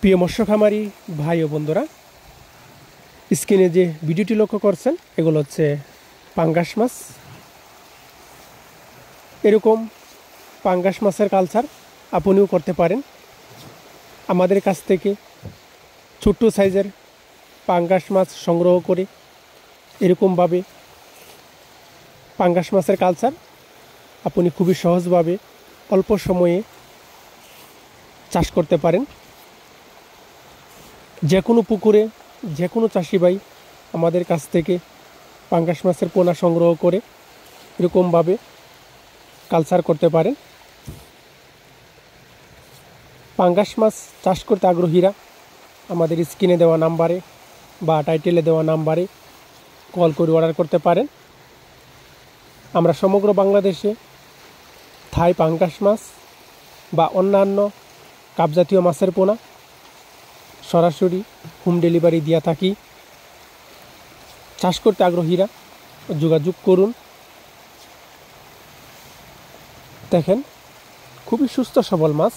প্রিয় মৎস্য খামারি ভাই ও বন্ধুরা, স্ক্রিনে যে ভিডিওটি লক্ষ্য করছেন এগুলো হচ্ছে পাঙ্গাস মাছ। এরকম পাঙ্গাস মাছের কালচার আপনিও করতে পারেন। আমাদের কাছ থেকে ছোট্ট সাইজের পাঙ্গাস মাছ সংগ্রহ করে এরকমভাবে পাঙ্গাস মাছের কালচার আপনি খুবই সহজভাবে অল্প সময়ে চাষ করতে পারেন। যে কোনো পুকুরে যে কোনো চাষি ভাই আমাদের কাছ থেকে পাঙ্গাস মাছের পোনা সংগ্রহ করে এরকমভাবে কালচার করতে পারেন। পাঙ্গাস মাছ চাষ করতে আগ্রহীরা আমাদের স্ক্রিনে দেওয়া নাম্বারে বা টাইটেলে দেওয়া নাম্বারে কল করে অর্ডার করতে পারেন। আমরা সমগ্র বাংলাদেশে থাই পাঙ্গাস মাছ বা অন্যান্য কাপজাতীয় মাছের পোনা সরাসরি হোম ডেলিভারি দিয়ে থাকি। চাষ করতে আগ্রহীরা যোগাযোগ করুন। দেখেন, খুবই সুস্থ সবল মাছ,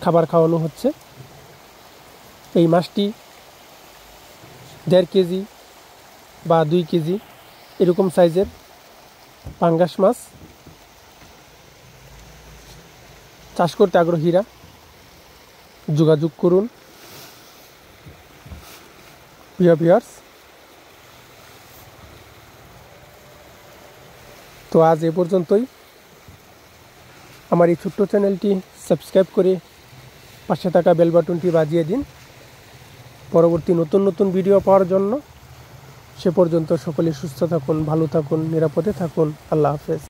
খাবার খাওয়ানো হচ্ছে। এই মাছটি 1.5 কেজি বা 2 কেজি এরকম সাইজের পাঙ্গাস মাছ। চাষ করতে আগ্রহীরা যোগাযোগ করুন। প্রিয় ভিউয়ার্স, তো আজ এ পর্যন্তই। আমার এই ছোট্ট চ্যানেলটি সাবস্ক্রাইব করে পাশে থাকা বেল বাটনটি বাজিয়ে দিন পরবর্তী নতুন নতুন ভিডিও পাওয়ার জন্য। সে পর্যন্ত সকলে সুস্থ থাকুন, ভালো থাকুন, নিরাপদে থাকুন। আল্লাহ হাফেজ।